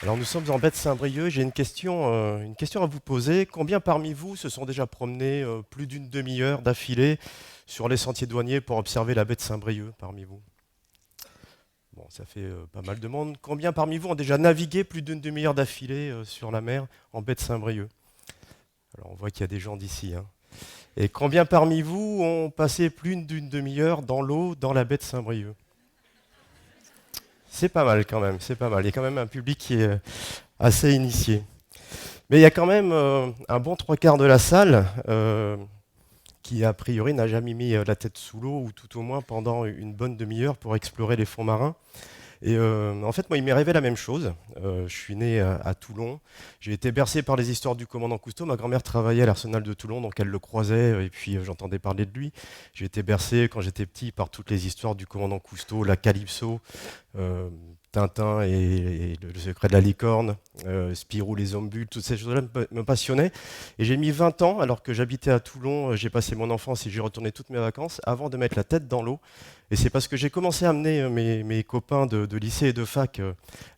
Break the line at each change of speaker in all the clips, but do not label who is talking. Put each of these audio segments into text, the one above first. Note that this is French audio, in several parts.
Alors nous sommes en baie de Saint-Brieuc. J'ai une question à vous poser. Combien parmi vous se sont déjà promenés plus d'une demi-heure d'affilée sur les sentiers douaniers pour observer la baie de Saint-Brieuc parmi vous? Bon, ça fait pas mal de monde. Combien parmi vous ont déjà navigué plus d'une demi-heure d'affilée sur la mer en baie de Saint-Brieuc? Alors on voit qu'il y a des gens d'ici, hein. Et combien parmi vous ont passé plus d'une demi-heure dans l'eau dans la baie de Saint-Brieuc? C'est pas mal quand même, c'est pas mal. Il y a quand même un public qui est assez initié. Mais il y a quand même un bon trois quarts de la salle qui, a priori, n'a jamais mis la tête sous l'eau, ou tout au moins pendant une bonne demi-heure pour explorer les fonds marins. Et en fait, moi, il m'est arrivé la même chose. Je suis né à Toulon. J'ai été bercé par les histoires du commandant Cousteau. Ma grand-mère travaillait à l'Arsenal de Toulon, donc elle le croisait, et puis j'entendais parler de lui. J'ai été bercé, quand j'étais petit, par toutes les histoires du commandant Cousteau, la Calypso, euh, Tintin et le secret de la licorne, Spirou, les ombules, toutes ces choses-là me passionnaient. Et j'ai mis 20 ans, alors que j'habitais à Toulon, j'ai passé mon enfance et j'ai retourné toutes mes vacances, avant de mettre la tête dans l'eau. Et c'est parce que j'ai commencé à amener mes copains de lycée et de fac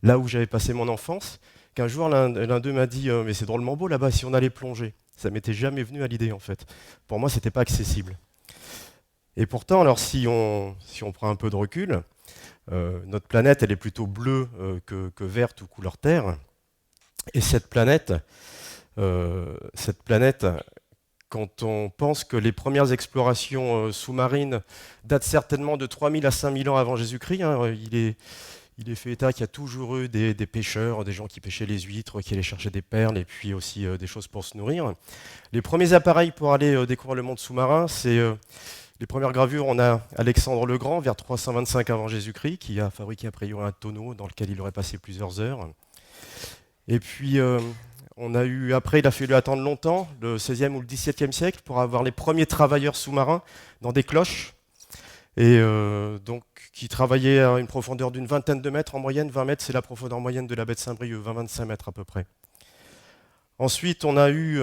là où j'avais passé mon enfance, qu'un jour l'un d'eux m'a dit mais c'est drôlement beau là-bas si on allait plonger. Ça m'était jamais venu à l'idée en fait. Pour moi, c'était pas accessible. Et pourtant, alors si on prend un peu de recul, notre planète, elle est plutôt bleue que verte ou couleur terre. Et cette planète, quand on pense que les premières explorations sous-marines datent certainement de 3000 à 5000 ans avant Jésus-Christ, hein, il est fait état qu'il y a toujours eu des pêcheurs, des gens qui pêchaient les huîtres, qui allaient chercher des perles et puis aussi des choses pour se nourrir. Les premiers appareils pour aller découvrir le monde sous-marin, c'est les premières gravures. On a Alexandre le Grand, vers 325 avant Jésus-Christ, qui a fabriqué a priori un tonneau dans lequel il aurait passé plusieurs heures. Et puis, on a eu, après, il a fallu attendre longtemps, le 16e ou le 17e siècle, pour avoir les premiers travailleurs sous-marins dans des cloches, et donc qui travaillaient à une profondeur d'une vingtaine de mètres en moyenne. 20 mètres, c'est la profondeur moyenne de la baie de Saint-Brieuc, 20-25 mètres à peu près. Ensuite, on a eu,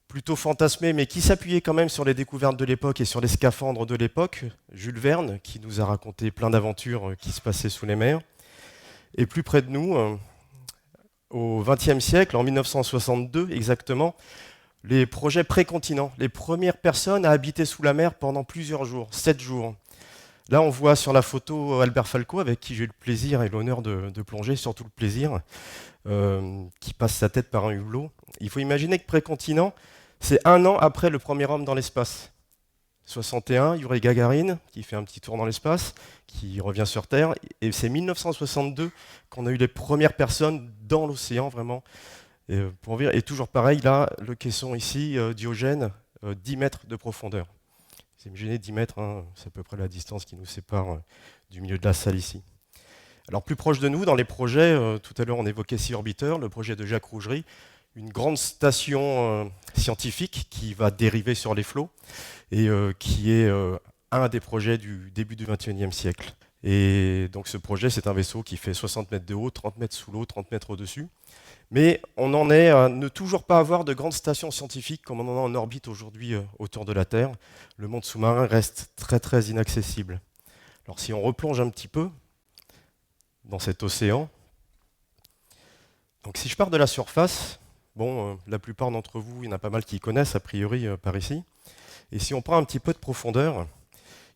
plutôt fantasmé, mais qui s'appuyait quand même sur les découvertes de l'époque et sur les scaphandres de l'époque, Jules Verne, qui nous a raconté plein d'aventures qui se passaient sous les mers. Et plus près de nous, au XXe siècle, en 1962 exactement, les projets précontinents, les premières personnes à habiter sous la mer pendant plusieurs jours, 7 jours. Là, on voit sur la photo Albert Falco, avec qui j'ai eu le plaisir et l'honneur de plonger, surtout le plaisir, qui passe sa tête par un hublot. Il faut imaginer que précontinent, c'est un an après le premier homme dans l'espace. 61, Yuri Gagarin, qui fait un petit tour dans l'espace, qui revient sur Terre. Et c'est 1962 qu'on a eu les premières personnes dans l'océan, vraiment. Et toujours pareil, là, le caisson ici, Diogène, 10 mètres de profondeur. Vous imaginez 10 mètres, hein, c'est à peu près la distance qui nous sépare du milieu de la salle ici. Alors plus proche de nous, dans les projets, tout à l'heure on évoquait Sea Orbiter, le projet de Jacques Rougerie, une grande station scientifique qui va dériver sur les flots et qui est un des projets du début du XXIe siècle. Et donc ce projet, c'est un vaisseau qui fait 60 mètres de haut, 30 mètres sous l'eau, 30 mètres au-dessus. Mais on en est à ne toujours pas avoir de grandes stations scientifiques comme on en a en orbite aujourd'hui autour de la Terre. Le monde sous-marin reste très très inaccessible. Alors si on replonge un petit peu dans cet océan, donc si je pars de la surface, bon, la plupart d'entre vous, il y en a pas mal qui connaissent a priori par ici. Et si on prend un petit peu de profondeur,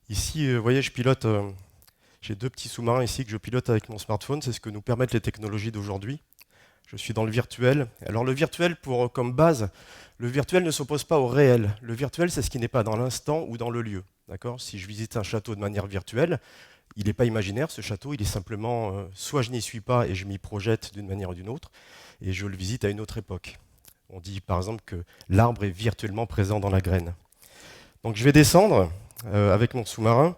ici, vous voyez, j'ai deux petits sous-marins ici que je pilote avec mon smartphone. C'est ce que nous permettent les technologies d'aujourd'hui. Je suis dans le virtuel. Alors le virtuel, comme base, le virtuel ne s'oppose pas au réel. Le virtuel, c'est ce qui n'est pas dans l'instant ou dans le lieu. D'accord ? Si je visite un château de manière virtuelle, il n'est pas imaginaire, ce château, il est simplement, soit je n'y suis pas et je m'y projette d'une manière ou d'une autre, et je le visite à une autre époque. On dit par exemple que l'arbre est virtuellement présent dans la graine. Donc je vais descendre avec mon sous-marin,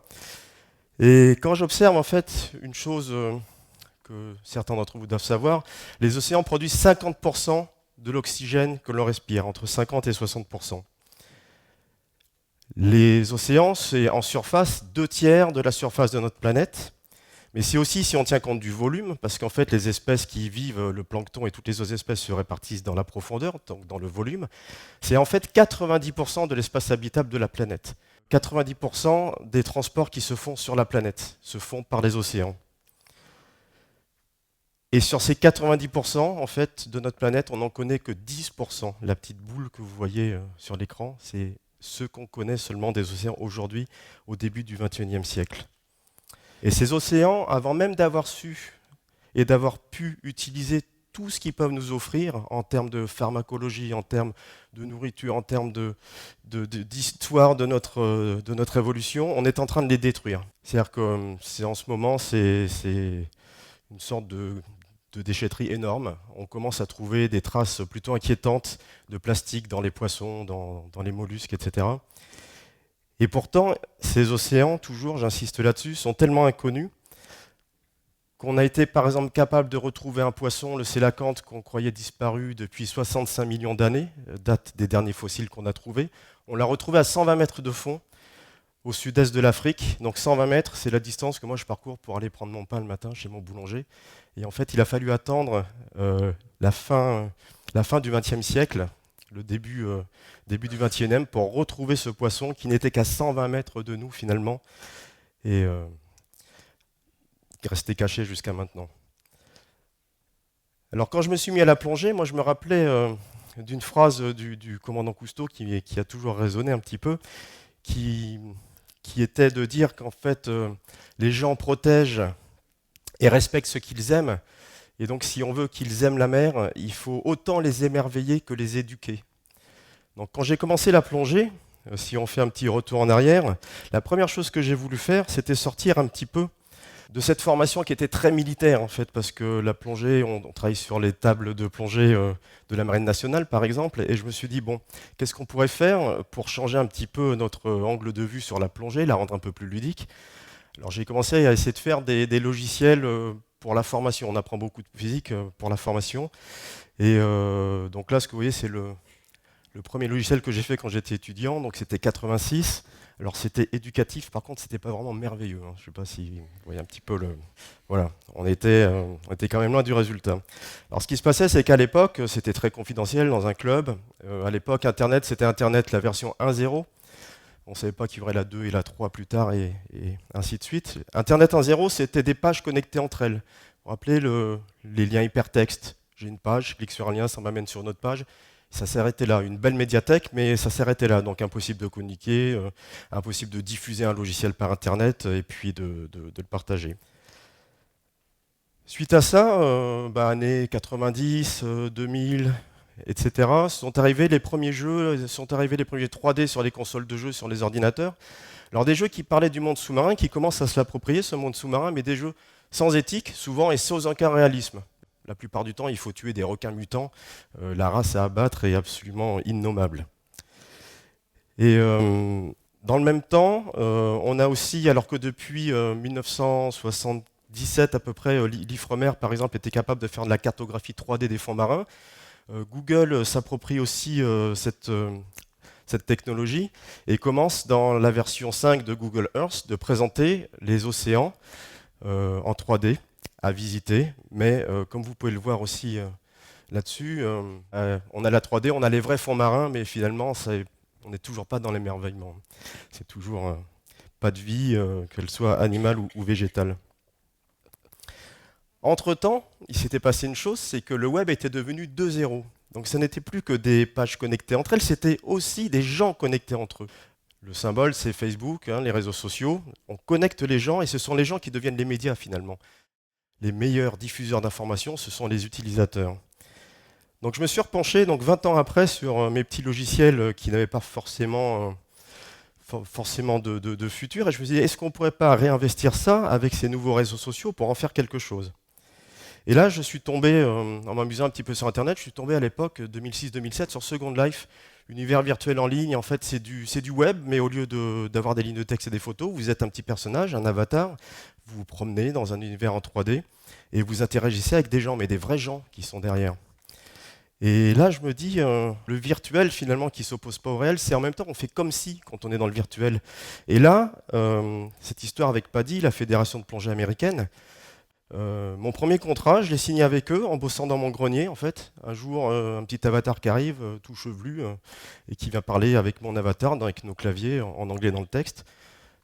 et quand j'observe en fait une chose que certains d'entre vous doivent savoir, les océans produisent 50% de l'oxygène que l'on respire, entre 50 et 60%. Les océans, c'est en surface 2 tiers de la surface de notre planète, mais c'est aussi si on tient compte du volume, parce qu'en fait les espèces qui y vivent, le plancton et toutes les autres espèces se répartissent dans la profondeur, donc dans le volume, c'est en fait 90% de l'espace habitable de la planète. 90% des transports qui se font sur la planète se font par les océans. Et sur ces 90% en fait, de notre planète, on n'en connaît que 10%. La petite boule que vous voyez sur l'écran, c'est ce qu'on connaît seulement des océans aujourd'hui, au début du XXIe siècle. Et ces océans, avant même d'avoir su et d'avoir pu utiliser tout ce qu'ils peuvent nous offrir en termes de pharmacologie, en termes de nourriture, en termes d'histoire de notre évolution, on est en train de les détruire. C'est-à-dire que en ce moment, c'est une sorte de déchetterie énorme. On commence à trouver des traces plutôt inquiétantes de plastique dans les poissons, dans les mollusques, etc. Et pourtant, ces océans, toujours, j'insiste là-dessus, sont tellement inconnus qu'on a été par exemple capable de retrouver un poisson, le sélacanthe, qu'on croyait disparu depuis 65 millions d'années, date des derniers fossiles qu'on a trouvés. On l'a retrouvé à 120 mètres de fond, au sud-est de l'Afrique. Donc 120 mètres, c'est la distance que moi je parcours pour aller prendre mon pain le matin chez mon boulanger. Et en fait, il a fallu attendre la fin du XXe siècle, le début du XXIe, pour retrouver ce poisson qui n'était qu'à 120 mètres de nous finalement. Et resté caché jusqu'à maintenant. Alors quand je me suis mis à la plongée, moi je me rappelais d'une phrase du commandant Cousteau qui a toujours résonné un petit peu, qui était de dire qu'en fait les gens protègent et respectent ce qu'ils aiment, et donc si on veut qu'ils aiment la mer, il faut autant les émerveiller que les éduquer. Donc quand j'ai commencé la plongée, si on fait un petit retour en arrière, la première chose que j'ai voulu faire, c'était sortir un petit peu de cette formation qui était très militaire en fait, parce que la plongée, on travaille sur les tables de plongée de la Marine nationale par exemple, et je me suis dit bon, qu'est-ce qu'on pourrait faire pour changer un petit peu notre angle de vue sur la plongée, la rendre un peu plus ludique. Alors j'ai commencé à essayer de faire des logiciels pour la formation. On apprend beaucoup de physique pour la formation, et donc là ce que vous voyez c'est le premier logiciel que j'ai fait quand j'étais étudiant, donc c'était 86. Alors c'était éducatif, par contre c'était pas vraiment merveilleux. Je ne sais pas si vous voyez un petit peu le... Voilà, on était quand même loin du résultat. Alors ce qui se passait, c'est qu'à l'époque, c'était très confidentiel dans un club. À l'époque, Internet, c'était Internet la version 1.0. On ne savait pas qu'il y aurait la 2 et la 3 plus tard, et ainsi de suite. Internet 1.0, c'était des pages connectées entre elles. Vous vous rappelez les liens hypertextes. J'ai une page, je clique sur un lien, ça m'amène sur une autre page. Ça s'est arrêté là, une belle médiathèque, mais ça s'est arrêté là. Donc impossible de communiquer, impossible de diffuser un logiciel par Internet et puis de le partager. Suite à ça, années 90, 2000, etc., sont arrivés les premiers jeux, sont arrivés les premiers 3D sur les consoles de jeux, sur les ordinateurs. Alors des jeux qui parlaient du monde sous-marin, qui commencent à se l'approprier, ce monde sous-marin, mais des jeux sans éthique, souvent, et sans aucun réalisme. La plupart du temps, il faut tuer des requins mutants. La race à abattre est absolument innommable. Et dans le même temps, on a aussi, alors que depuis 1977 à peu près, l'Ifremer, par exemple, était capable de faire de la cartographie 3D des fonds marins, Google s'approprie aussi cette technologie et commence dans la version 5 de Google Earth de présenter les océans en 3D à visiter, mais comme vous pouvez le voir aussi là-dessus, on a la 3D, on a les vrais fonds marins, mais finalement, on n'est toujours pas dans l'émerveillement. C'est toujours pas de vie, qu'elle soit animale ou végétale. Entre-temps, il s'était passé une chose, c'est que le web était devenu 2.0. Donc ce n'était plus que des pages connectées entre elles, c'était aussi des gens connectés entre eux. Le symbole, c'est Facebook, les réseaux sociaux. On connecte les gens et ce sont les gens qui deviennent les médias finalement. Les meilleurs diffuseurs d'informations, ce sont les utilisateurs. Donc je me suis repenché 20 ans après sur mes petits logiciels qui n'avaient pas forcément de futur, et je me suis dit, est-ce qu'on ne pourrait pas réinvestir ça avec ces nouveaux réseaux sociaux pour en faire quelque chose? Et là, je suis tombé, en m'amusant un petit peu sur Internet, je suis tombé à l'époque 2006-2007 sur Second Life, univers virtuel en ligne. En fait, c'est du web, mais au lieu d'avoir des lignes de texte et des photos, vous êtes un petit personnage, un avatar, vous vous promenez dans un univers en 3D, et vous interagissez avec des gens, mais des vrais gens qui sont derrière. Et là, je me dis, le virtuel, finalement, qui ne s'oppose pas au réel, c'est en même temps, on fait comme si, quand on est dans le virtuel. Et là, cette histoire avec PADI, la Fédération de plongée américaine, mon premier contrat, je l'ai signé avec eux, en bossant dans mon grenier, en fait. Un jour, un petit avatar qui arrive, tout chevelu, et qui vient parler avec mon avatar, avec nos claviers, en anglais dans le texte.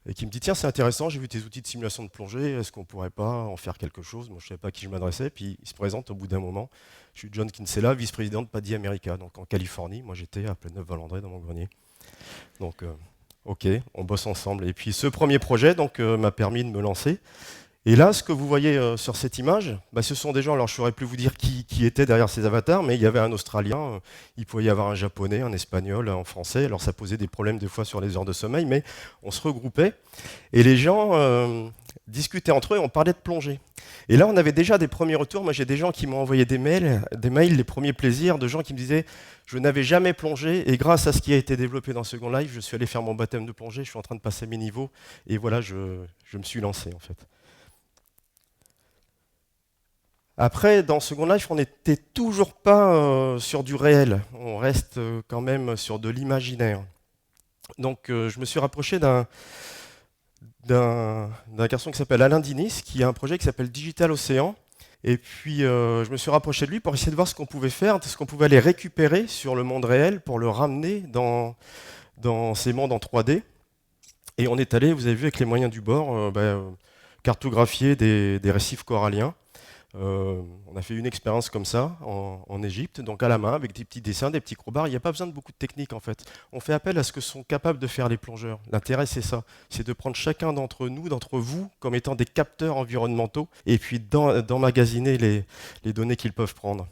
et qui me dit tiens, c'est intéressant, j'ai vu tes outils de simulation de plongée, est-ce qu'on pourrait pas en faire quelque chose? Moi, je ne savais pas à qui je m'adressais, puis il se présente au bout d'un moment. Je suis John Kinsella, vice-président de PADI America, donc en Californie. Moi, j'étais à Pleneuve-Val-André dans mon grenier. Donc, ok, on bosse ensemble. Et puis, ce premier projet donc m'a permis de me lancer. Et là, ce que vous voyez sur cette image, bah, ce sont des gens, alors je ne saurais plus vous dire qui était derrière ces avatars, mais il y avait un Australien, il pouvait y avoir un Japonais, un Espagnol, un Français, alors ça posait des problèmes des fois sur les heures de sommeil, mais on se regroupait, et les gens discutaient entre eux et on parlait de plongée. Et là, on avait déjà des premiers retours, moi j'ai des gens qui m'ont envoyé des mails, les premiers plaisirs, de gens qui me disaient « je n'avais jamais plongé, et grâce à ce qui a été développé dans Second Life, je suis allé faire mon baptême de plongée, je suis en train de passer mes niveaux, et voilà, je me suis lancé en fait. » Après, dans Second Life, on n'était toujours pas sur du réel. On reste quand même sur de l'imaginaire. Donc, je me suis rapproché d'un garçon qui s'appelle Alain Dinis, qui a un projet qui s'appelle Digital Océan. Et puis, je me suis rapproché de lui pour essayer de voir ce qu'on pouvait faire, ce qu'on pouvait aller récupérer sur le monde réel pour le ramener dans ces mondes en 3D. Et on est allé, vous avez vu, avec les moyens du bord, cartographier des récifs coralliens. On a fait une expérience comme ça en Égypte, donc à la main, avec des petits dessins, des petits crobards. Il n'y a pas besoin de beaucoup de technique en fait. On fait appel à ce que sont capables de faire les plongeurs. L'intérêt c'est ça, c'est de prendre chacun d'entre nous, d'entre vous, comme étant des capteurs environnementaux, et puis d'emmagasiner les données qu'ils peuvent prendre.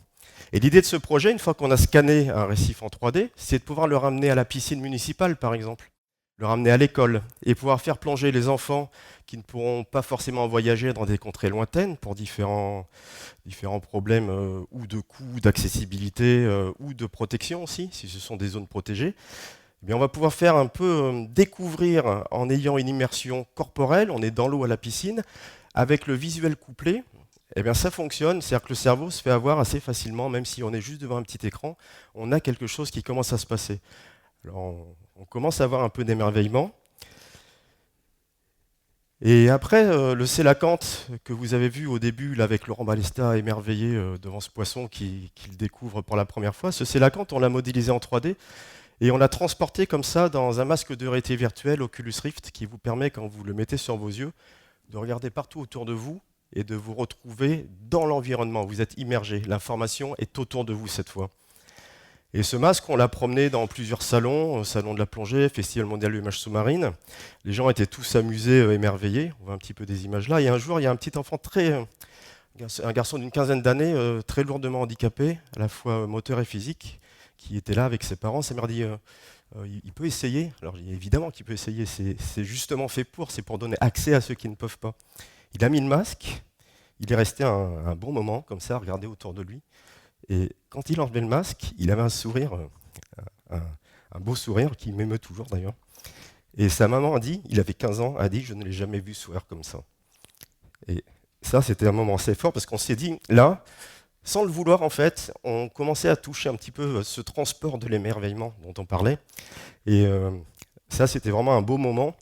Et l'idée de ce projet, une fois qu'on a scanné un récif en 3D, c'est de pouvoir le ramener à la piscine municipale par exemple, le ramener à l'école et pouvoir faire plonger les enfants qui ne pourront pas forcément voyager dans des contrées lointaines pour différents problèmes ou de coûts, d'accessibilité ou de protection aussi, si ce sont des zones protégées. Eh bien, on va pouvoir faire un peu découvrir en ayant une immersion corporelle, on est dans l'eau à la piscine, avec le visuel couplé. Eh bien, ça fonctionne, c'est-à-dire que le cerveau se fait avoir assez facilement, même si on est juste devant un petit écran, on a quelque chose qui commence à se passer. Alors, on commence à avoir un peu d'émerveillement. Et après, le sélacanthe que vous avez vu au début là, avec Laurent Balesta émerveillé devant ce poisson qu'il découvre pour la première fois, ce sélacanthe, on l'a modélisé en 3D et on l'a transporté comme ça dans un masque de réalité virtuelle Oculus Rift qui vous permet, quand vous le mettez sur vos yeux, de regarder partout autour de vous et de vous retrouver dans l'environnement. Vous êtes immergé, l'information est autour de vous cette fois. Et ce masque, on l'a promené dans plusieurs salons, salon de la plongée, Festival mondial de l'image sous-marine. Les gens étaient tous amusés, émerveillés. On voit un petit peu des images là. Et un jour, il y a un petit enfant un garçon d'une quinzaine d'années, très lourdement handicapé, à la fois moteur et physique, qui était là avec ses parents. Ça m'a dit, il peut essayer. Alors évidemment qu'il peut essayer. C'est justement fait c'est pour donner accès à ceux qui ne peuvent pas. Il a mis le masque. Il est resté un bon moment comme ça, à regarder autour de lui. Et quand il enlevait le masque, il avait un sourire, un beau sourire qui m'émeut toujours d'ailleurs. Et sa maman a dit, il avait 15 ans, a dit, je ne l'ai jamais vu sourire comme ça. Et ça, c'était un moment assez fort parce qu'on s'est dit, là, sans le vouloir en fait, on commençait à toucher un petit peu ce transport de l'émerveillement dont on parlait. Et ça, c'était vraiment un beau moment.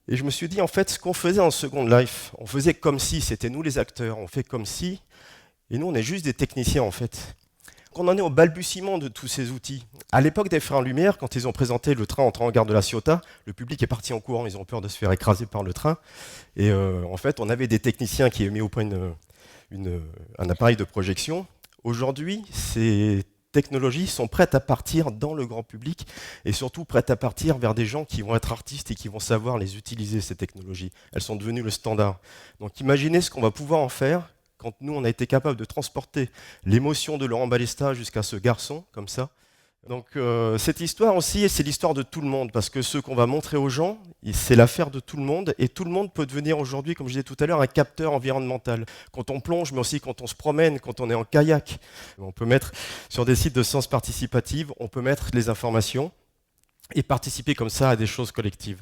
Et je me suis dit, en fait, ce qu'on faisait en Second Life, on faisait comme si, c'était nous les acteurs, on fait comme si. Et nous, on est juste des techniciens, en fait. On en est au balbutiement de tous ces outils. À l'époque des Frères Lumière, quand ils ont présenté le train entrant en gare de la Ciotat, le public est parti en courant, ils ont peur de se faire écraser par le train. Et en fait, on avait des techniciens qui avaient mis au point un appareil de projection. Aujourd'hui, ces technologies sont prêtes à partir dans le grand public et surtout prêtes à partir vers des gens qui vont être artistes et qui vont savoir les utiliser, ces technologies. Elles sont devenues le standard. Donc imaginez ce qu'on va pouvoir en faire quand nous, on a été capable de transporter l'émotion de Laurent Balesta jusqu'à ce garçon, comme ça. Donc cette histoire aussi, c'est l'histoire de tout le monde, parce que ce qu'on va montrer aux gens, c'est l'affaire de tout le monde, et tout le monde peut devenir aujourd'hui, comme je disais tout à l'heure, un capteur environnemental. Quand on plonge, mais aussi quand on se promène, quand on est en kayak, on peut mettre sur des sites de sciences participatives, on peut mettre les informations et participer comme ça à des choses collectives.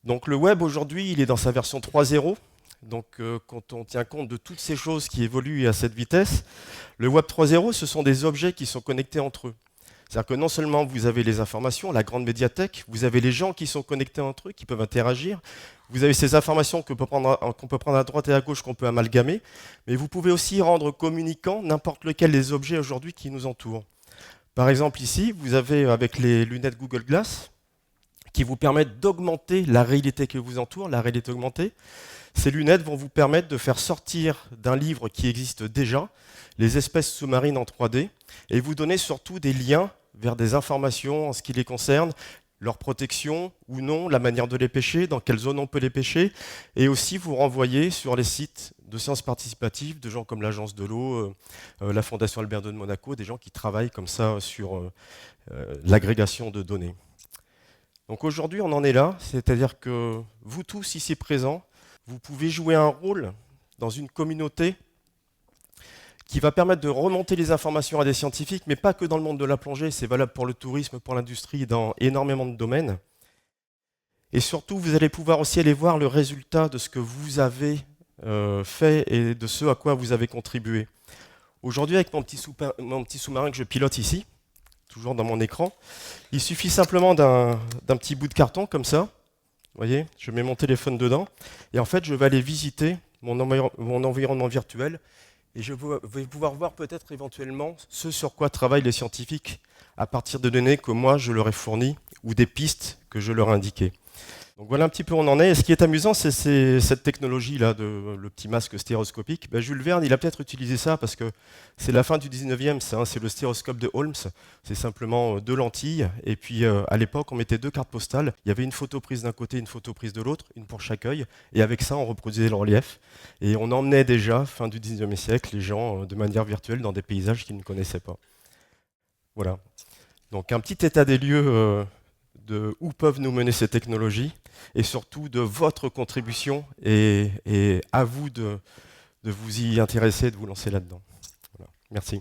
Donc le web aujourd'hui, il est dans sa version 3.0. Donc quand on tient compte de toutes ces choses qui évoluent à cette vitesse, le Web 3.0, ce sont des objets qui sont connectés entre eux. C'est-à-dire que non seulement vous avez les informations, la grande médiathèque, vous avez les gens qui sont connectés entre eux, qui peuvent interagir, vous avez ces informations qu'on peut prendre à droite et à gauche, qu'on peut amalgamer, mais vous pouvez aussi rendre communicant n'importe lequel des objets aujourd'hui qui nous entourent. Par exemple ici, vous avez avec les lunettes Google Glass, qui vous permettent d'augmenter la réalité qui vous entoure, la réalité augmentée. Ces lunettes vont vous permettre de faire sortir d'un livre qui existe déjà les espèces sous-marines en 3D et vous donner surtout des liens vers des informations en ce qui les concerne, leur protection ou non, la manière de les pêcher, dans quelle zone on peut les pêcher, et aussi vous renvoyer sur les sites de sciences participatives de gens comme l'Agence de l'eau, la Fondation Albert II de Monaco, des gens qui travaillent comme ça sur l'agrégation de données. Donc aujourd'hui, on en est là, c'est-à-dire que vous tous ici présents, vous pouvez jouer un rôle dans une communauté qui va permettre de remonter les informations à des scientifiques, mais pas que dans le monde de la plongée, c'est valable pour le tourisme, pour l'industrie, dans énormément de domaines. Et surtout, vous allez pouvoir aussi aller voir le résultat de ce que vous avez fait et de ce à quoi vous avez contribué. Aujourd'hui, avec mon petit sous-marin que je pilote ici, toujours dans mon écran, il suffit simplement d'un petit bout de carton comme ça. Vous voyez, je mets mon téléphone dedans et en fait, je vais aller visiter mon environnement virtuel et je vais pouvoir voir peut-être éventuellement ce sur quoi travaillent les scientifiques à partir de données que moi je leur ai fournies ou des pistes que je leur ai indiquées. Donc voilà un petit peu où on en est. Et ce qui est amusant, c'est cette technologie-là, le petit masque stéréoscopique. Ben, Jules Verne, il a peut-être utilisé ça parce que c'est la fin du 19e, c'est le stéréoscope de Holmes. C'est simplement deux lentilles. Et puis à l'époque, on mettait deux cartes postales. Il y avait une photo prise d'un côté, une photo prise de l'autre, une pour chaque œil. Et avec ça, on reproduisait le relief. Et on emmenait déjà, fin du 19e siècle, les gens de manière virtuelle dans des paysages qu'ils ne connaissaient pas. Voilà. Donc un petit état des lieux de où peuvent nous mener ces technologies et surtout de votre contribution et à vous de vous y intéresser, de vous lancer là-dedans. Voilà. Merci.